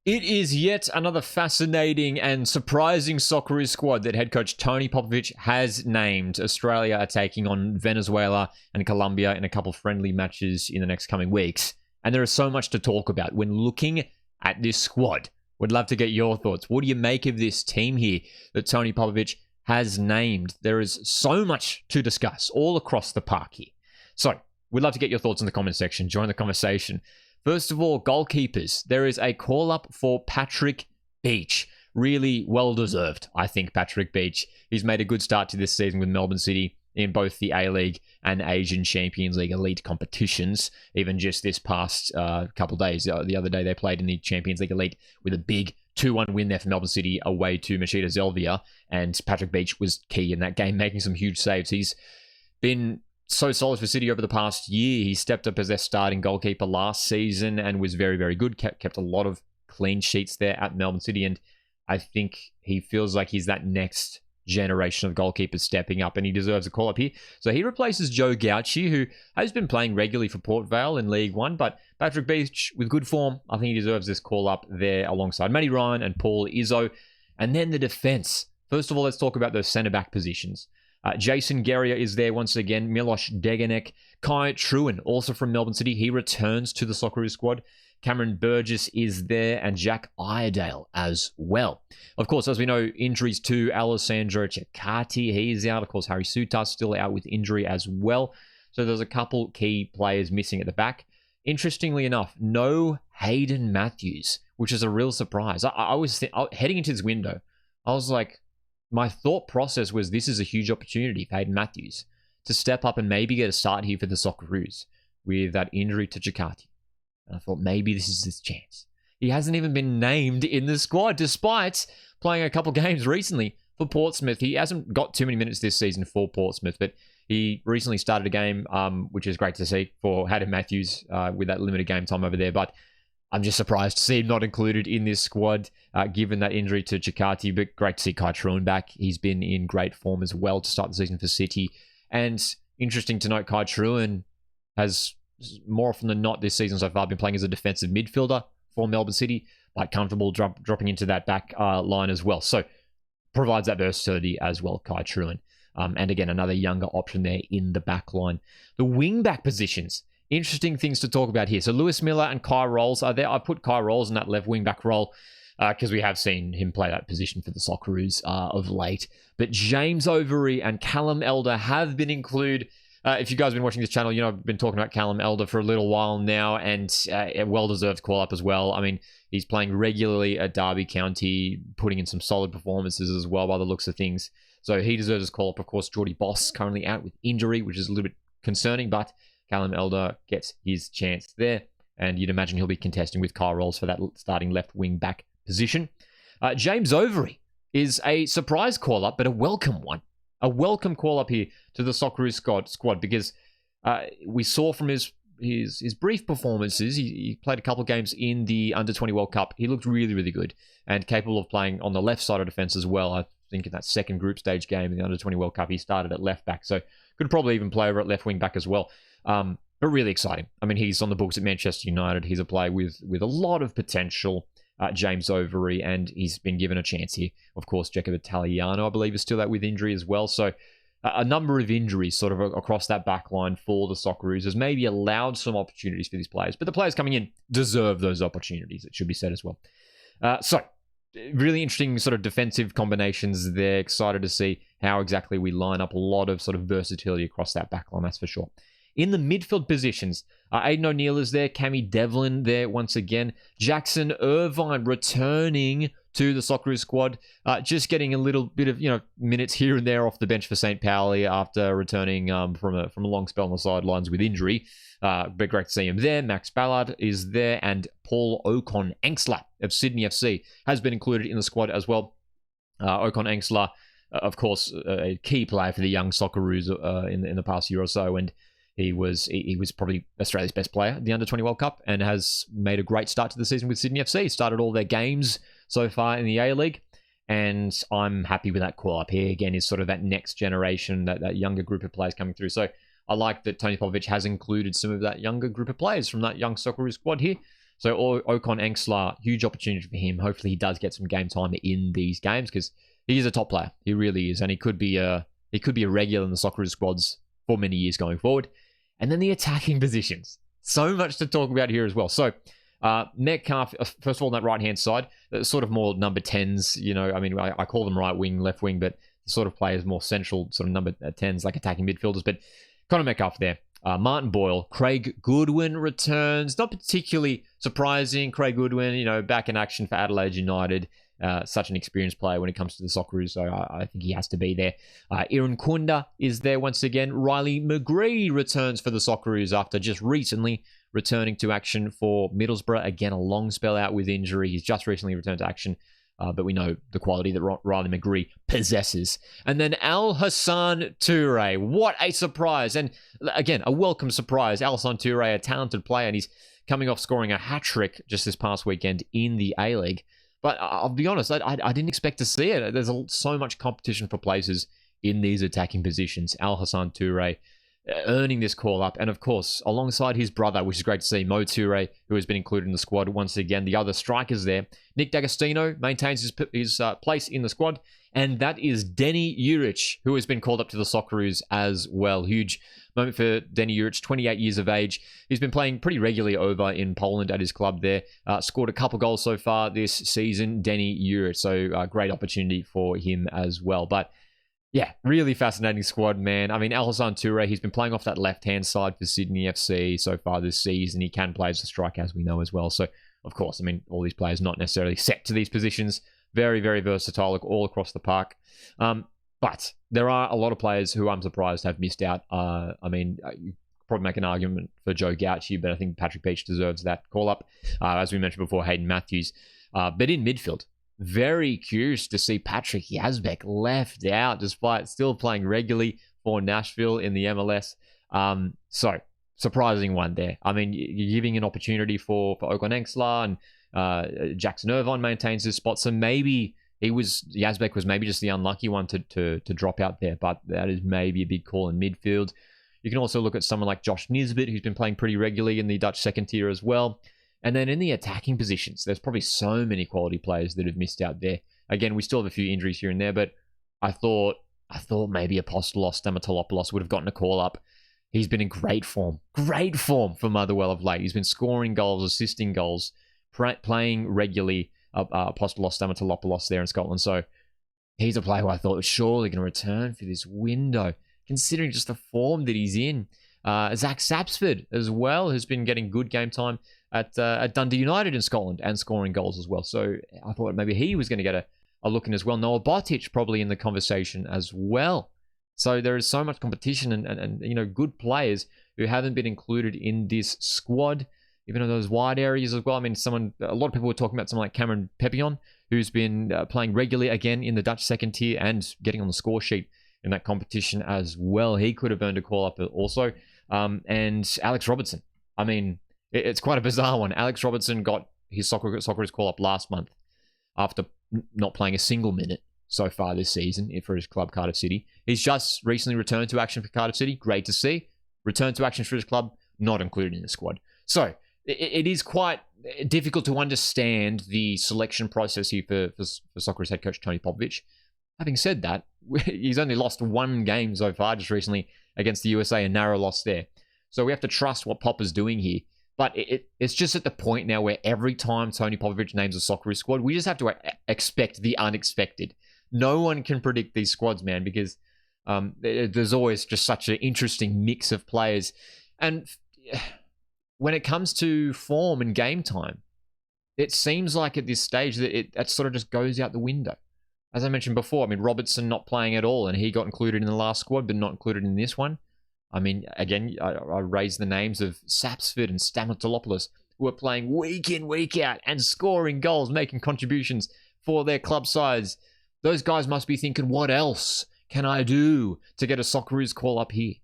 It is yet another fascinating and surprising Socceroos squad that head coach Tony Popovic has named. Australia are taking on Venezuela and Colombia in a couple friendly matches in the next coming weeks. And there is so much to talk about when looking at this squad. Would love to get your thoughts. What do you make of this team here that Tony Popovic has named? There is so much to discuss all across the park here. So, we'd love to get your thoughts in the comment section. Join the conversation. First of all, goalkeepers. There is a call-up for Patrick Beach. Really well-deserved, I think, Patrick Beach. He's made a good start to this season with Melbourne City in both the A-League and Asian Champions League elite competitions. Even just this past couple days. The other day they played in the Champions League elite with a big 2-1 win there for Melbourne City away to Machida Zelvia. And Patrick Beach was key in that game, making some huge saves. He's been so solid for City over the past year. He stepped up as their starting goalkeeper last season and was very, very good. Kept a lot of clean sheets there at Melbourne City. And I think he feels like he's that next generation of goalkeepers stepping up, and he deserves a call-up here. So he replaces Joe Gauci, who has been playing regularly for Port Vale in League One, but Patrick Beach, with good form, I think he deserves this call-up there alongside Matty Ryan and Paul Izzo. And then the defense. First of all, let's talk about those centre-back positions. Jason Guerrier is there once again. Milos Degenek. Kai Truen, also from Melbourne City. He returns to the Socceroos squad. Cameron Burgess is there, and Jack Iredale as well. Of course, as we know, injuries to Alessandro Cecchati. He's out. Of course, Harry Sutas still out with injury as well. So there's a couple key players missing at the back. Interestingly enough, no Hayden Matthews, which is a real surprise. I was heading into this window, I was like, my thought process was this is a huge opportunity for Hayden Matthews to step up and maybe get a start here for the Socceroos with that injury to Cecchati. And I thought maybe this is his chance. He hasn't even been named in the squad despite playing a couple games recently for Portsmouth. He hasn't got too many minutes this season for Portsmouth, but he recently started a game, which is great to see for Hayden Matthews with that limited game time over there. But I'm just surprised to see him not included in this squad, given that injury to Cecchati. But great to see Kai Truen back. He's been in great form as well to start the season for City. And interesting to note, Kai Truen has, more often than not this season so far, been playing as a defensive midfielder for Melbourne City. Like comfortable dropping into that back line as well. So provides that versatility as well, Kai Truen. And again, another younger option there in the back line. The wing-back positions. Interesting things to talk about here. So Lewis Miller and Kai Rolls are there. I put Kai Rolls in that left wing-back role because we have seen him play that position for the Socceroos of late. But James Overy and Callum Elder have been included. If you guys have been watching this channel, you know I've been talking about Callum Elder for a little while now, and a well-deserved call-up as well. I mean, he's playing regularly at Derby County, putting in some solid performances as well by the looks of things. So he deserves his call-up. Of course, Geordie Boss currently out with injury, which is a little bit concerning, but Callum Elder gets his chance there, and you'd imagine he'll be contesting with Kai Rolls for that starting left wing-back position. James Overy is a surprise call-up, but a welcome one. A welcome call-up here to the Socceroos squad because we saw from his brief performances, he played a couple of games in the Under-20 World Cup. He looked really, really good and capable of playing on the left side of defense as well. I think in that second group stage game in the Under-20 World Cup, he started at left back, so could probably even play over at left wing-back as well. But really exciting. I mean, he's on the books at Manchester United. He's a player with a lot of potential, James Overy, and he's been given a chance here. Of course, Jacob Italiano, I believe, is still out with injury as well. So a number of injuries sort of across that back line for the Socceroos has maybe allowed some opportunities for these players. But the players coming in deserve those opportunities, it should be said as well. So really interesting sort of defensive combinations there. Excited to see how exactly we line up. A lot of sort of versatility across that back line, that's for sure. In the midfield positions, Aidan O'Neill is there. Cammy Devlin there once again. Jackson Irvine returning to the Socceroos squad. Just getting a little bit of minutes here and there off the bench for St. Pauli after returning from a long spell on the sidelines with injury. But great to see him there. Max Ballard is there. And Paul Ocon-Engsler of Sydney FC has been included in the squad as well. Ocon-Engsler, of course, a key player for the young Socceroos in the past year or so. And he was probably Australia's best player at the Under-20 World Cup and has made a great start to the season with Sydney FC. Started all their games so far in the A-League, and I'm happy with that call-up here. Again, is sort of that next generation, that younger group of players coming through. So I like that Tony Popovic has included some of that younger group of players from that young Socceroos squad here. So Ocon Engsler, huge opportunity for him. Hopefully he does get some game time in these games because he is a top player. He really is. And he could be a regular in the Socceroos squads for many years going forward. And then the attacking positions. So much to talk about here as well. So Metcalf, first of all, on that right-hand side, sort of more number 10s. I call them right wing, left wing, but the sort of players more central, sort of number 10s, like attacking midfielders. But Connor Metcalf there. Martin Boyle, Craig Goodwin returns. Not particularly surprising. Craig Goodwin, back in action for Adelaide United. Such an experienced player when it comes to the Socceroos, so I think he has to be there. Iran Kunda is there once again. Riley McGree returns for the Socceroos after just recently returning to action for Middlesbrough. Again, a long spell out with injury. He's just recently returned to action. But we know the quality that Riley McGree possesses. And then Al Hassan Toure. What a surprise. And again, a welcome surprise. Al Hassan Toure, a talented player, and he's coming off scoring a hat-trick just this past weekend in the A-League. But I'll be honest, I didn't expect to see it. There's so much competition for places in these attacking positions. Al Hassan Toure earning this call-up. And of course, alongside his brother, which is great to see, Mo Toure, who has been included in the squad once again. The other strikers there. Nick D'Agostino maintains his place in the squad. And that is Denny Juric, who has been called up to the Socceroos as well. Huge moment for Denny Juric, 28 years of age. He's been playing pretty regularly over in Poland at his club there. Scored a couple goals so far this season, Denny Juric. So great opportunity for him as well. But yeah, really fascinating squad, man. Al Hassan Toure, he's been playing off that left-hand side for Sydney FC so far this season. He can play as a striker, as we know as well. So, of course, all these players not necessarily set to these positions. Very, very versatile all across the park. But there are a lot of players who I'm surprised have missed out. You probably make an argument for Joe Gauci, but I think Patrick Peach deserves that call-up. As we mentioned before, Hayden Matthews. But in midfield, very curious to see Patrick Yazbek left out despite still playing regularly for Nashville in the MLS. So, surprising one there. You're giving an opportunity for Ocon Engsler and Jackson Irvine maintains his spot. So maybe Yazbek was maybe just the unlucky one to drop out there, but that is maybe a big call in midfield. You can also look at someone like Josh Nisbet, who's been playing pretty regularly in the Dutch second tier as well. And then in the attacking positions, there's probably so many quality players that have missed out there. Again, we still have a few injuries here and there, but I thought maybe Apostolos Stamatolopoulos would have gotten a call up. He's been in great form for Motherwell of late. He's been scoring goals, assisting goals, playing regularly. Apostolos Stamatolopoulos there in Scotland. So he's a player who I thought was surely going to return for this window, considering just the form that he's in. Zach Sapsford as well has been getting good game time at Dundee United in Scotland and scoring goals as well. So I thought maybe he was going to get a look in as well. Noah Botic probably in the conversation as well. So there is so much competition and good players who haven't been included in this squad, even in those wide areas as well. A lot of people were talking about someone like Cameron Pepion, who's been playing regularly again in the Dutch second tier and getting on the score sheet in that competition as well. He could have earned a call up also. And Alex Robertson. It's quite a bizarre one. Alex Robertson got his Socceroos call up last month after not playing a single minute so far this season for his club, Cardiff City. He's just recently returned to action for Cardiff City. Great to see. Returned to action for his club, not included in the squad. So it is quite difficult to understand the selection process here for Socceroos head coach Tony Popovic. Having said that, he's only lost one game so far just recently against the USA, a narrow loss there. So we have to trust what Pop is doing here. But it's just at the point now where every time Tony Popovic names a Socceroos squad, we just have to expect the unexpected. No one can predict these squads, man, because there's always just such an interesting mix of players. And when it comes to form and game time, it seems like at this stage that that sort of just goes out the window. As I mentioned before, Robertson not playing at all, and he got included in the last squad, but not included in this one. Again, I raised the names of Sapsford and Stamatolopoulos, who are playing week in, week out, and scoring goals, making contributions for their club sides. Those guys must be thinking, what else can I do to get a Socceroos call up here?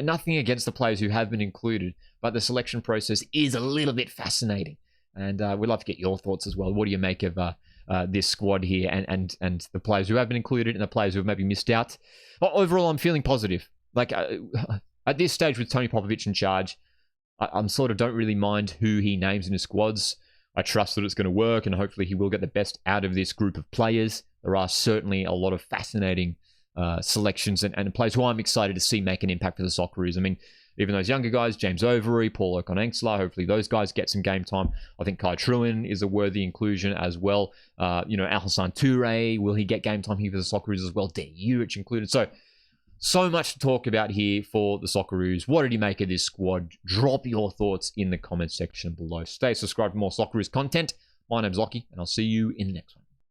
Nothing against the players who have been included, but the selection process is a little bit fascinating. And we'd love to get your thoughts as well. What do you make of this squad here and the players who have been included and the players who have maybe missed out? Well, overall, I'm feeling positive. At this stage with Tony Popovic in charge, I'm sort of don't really mind who he names in his squads. I trust that it's going to work, and hopefully he will get the best out of this group of players. There are certainly a lot of fascinating selections and players who I'm excited to see make an impact for the Socceroos. I mean, even those younger guys, James Overy, Paul Okonengsla, hopefully those guys get some game time. I think Kai Truin is a worthy inclusion as well. Alhassan Toure, will he get game time here for the Socceroos as well? Dan Juric included. So much to talk about here for the Socceroos. What did you make of this squad? Drop your thoughts in the comment section below. Stay subscribed for more Socceroos content. My name's Lockie, and I'll see you in the next one.